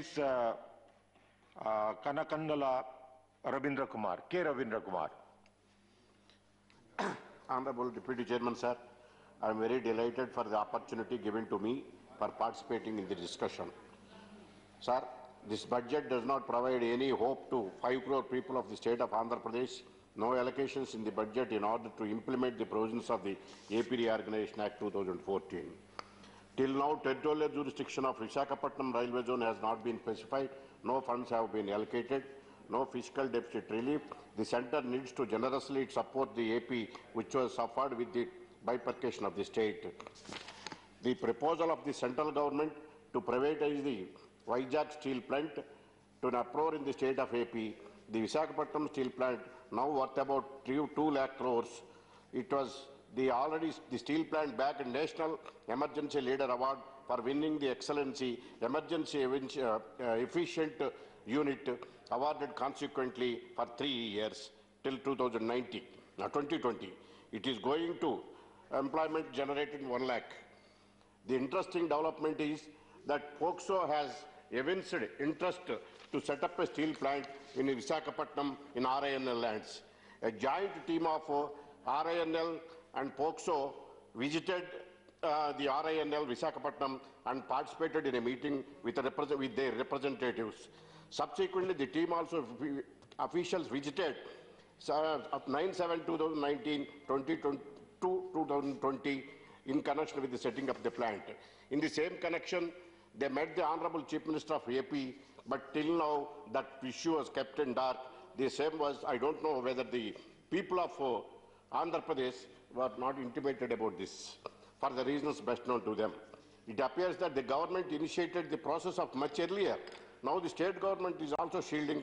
is Kanakandala Ravindra Kumar, K. Ravindra Kumar. Honorable Deputy Chairman, sir, I am very delighted for the opportunity given to me for participating in the discussion. Sir, this budget does not provide any hope to 5 crore people of the state of Andhra Pradesh. No allocations in the budget in order to implement the provisions of the AP Reorganization Act 2014. Till now, territorial jurisdiction of Visakhapatnam Railway Zone has not been specified. No funds have been allocated. No fiscal deficit relief. The centre needs to generously support the AP, which was suffered with the bifurcation of the state. The proposal of the central government to privatize the Vizag steel plant to an uproar in the state of AP. The Visakhapatnam steel plant, now worth about 2 lakh crores. It was the steel plant bagged National Emergency Leader Award for winning the Excellency Emergency Efficient Unit, awarded consequently for 3 years till 2020. It is going to employment generated 1 lakh. The interesting development is that POCSO has evinced interest to set up a steel plant in Visakhapatnam in RINL lands. A joint team of RINL and POCSO visited the RINL Visakhapatnam and participated in a meeting with their representatives. Subsequently, the team also officials visited 9/7/2019, 2020 in connection with the setting up the plant. In the same connection, they met the Honorable Chief Minister of AP, but till now that issue was kept in dark. The same was, I don't know whether the people of Andhra Pradesh were not intimated about this for the reasons best known to them. It appears that the government initiated the process of much earlier. Now the state government is also shielding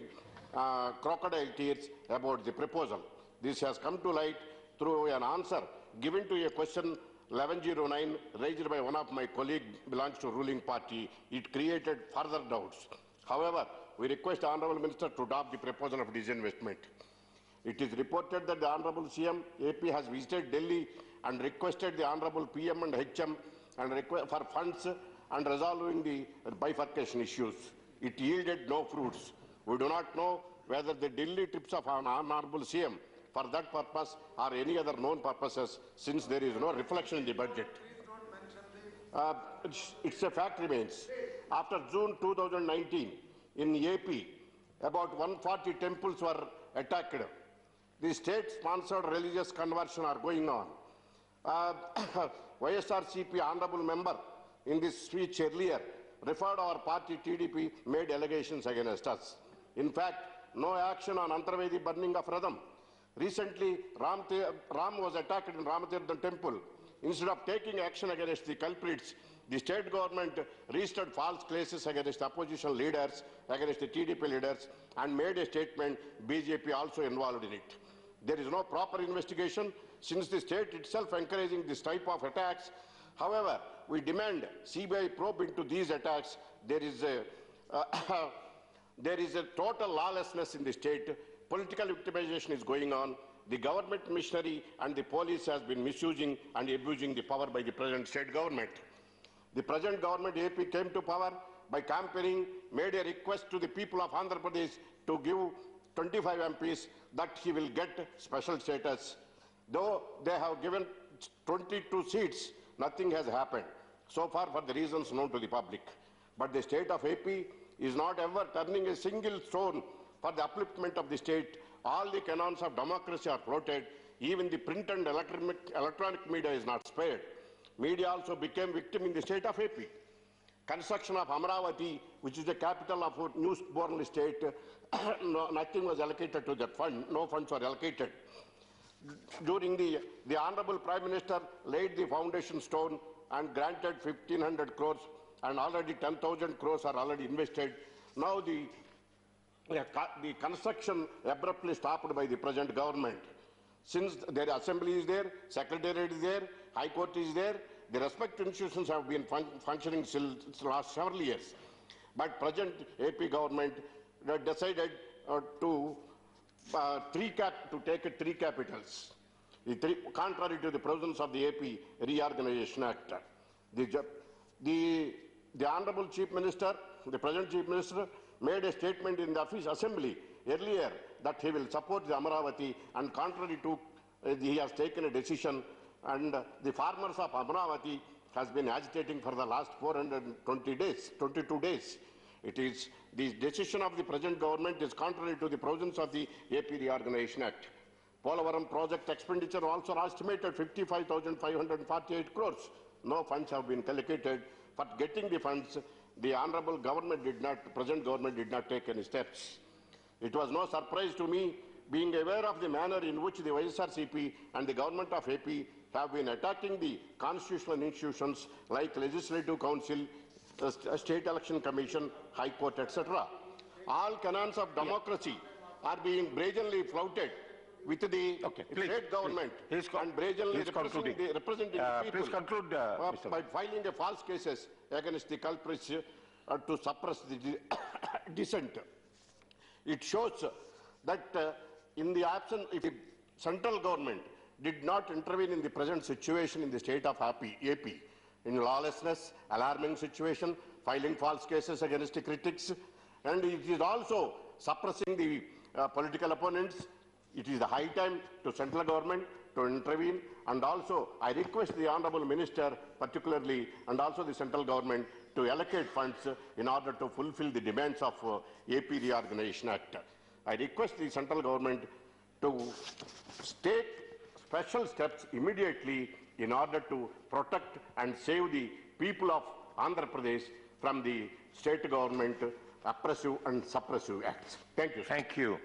crocodile tears about the proposal. This has come to light through an answer given to a question 1109 raised by one of my colleagues belongs to ruling party. It created further doubts. However, we request the Honourable Minister to adopt the proposal of disinvestment. It is reported that the Honourable CM AP has visited Delhi and requested the Honourable PM and HM for funds and resolving the bifurcation issues. It yielded no fruits. We do not know whether the Delhi trips of an Honourable CM for that purpose or any other known purposes, since there is no reflection in the budget. It's a fact remains. After June 2019, in AP, about 140 temples were attacked. The state-sponsored religious conversion are going on. YSRCP honourable member in this speech earlier referred our party TDP made allegations against us. In fact, no action on Antravedi burning of Radham. Recently, Ram was attacked in Ramatirthan temple. Instead of taking action against the culprits, the state government registered false cases against opposition leaders, against the TDP leaders, and made a statement, BJP also involved in it. There is no proper investigation since the state itself encouraging this type of attacks. However, we demand CBI probe into these attacks. There is a total lawlessness in the state. Political victimization is going on. The government machinery and the police has been misusing and abusing the power by the present state government. The present government AP came to power by campaigning, made a request to the people of Andhra Pradesh to give 25 MPs that he will get special status. Though they have given 22 seats, nothing has happened so far for the reasons known to the public. But the state of AP is not ever turning a single stone for the upliftment of the state. All the canons of democracy are floated. Even the print and electronic media is not spared. Media also became victim in the state of AP. Construction of Amravati, which is the capital of a newborn state, nothing was allocated to that fund. No funds were allocated. During the Honourable Prime Minister laid the foundation stone and granted 1,500 crores, and already 10,000 crores are already invested. Now the construction abruptly stopped by the present government. Since their assembly is there, secretariat is there, high court is there, the respective institutions have been functioning since last several years. But present AP government decided to take 3 capitals, contrary to the provisions of the AP Reorganization Act. The Honourable Chief Minister the present Chief Minister made a statement in the office assembly earlier that he will support the Amaravati, and contrary to he has taken a decision, and the farmers of Amaravati has been agitating for the last 22 days. It is the decision of the present government is contrary to the provisions of the AP Reorganization Act. Polavaram project expenditure also estimated 55,548 crores. No funds have been allocated. For getting the funds, the honorable government present government did not take any steps. It was no surprise to me, being aware of the manner in which the YSRCP and the government of AP have been attacking the constitutional institutions like Legislative Council, State Election Commission, High Court, etc. All canons of democracy are being brazenly flouted with the state government and brazenly representing the people. Please conclude, by filing a false cases against the culprits to suppress the dissent. It shows that in the absence, if the central government did not intervene in the present situation in the state of AP, in lawlessness, alarming situation, filing false cases against the critics, and it is also suppressing the political opponents. It is the high time to central government to intervene, and also I request the Honourable Minister particularly and also the central government to allocate funds in order to fulfill the demands of AP Reorganization Act. I request the central government to take special steps immediately in order to protect and save the people of Andhra Pradesh from the state government oppressive and suppressive acts. Thank you, sir. Thank you.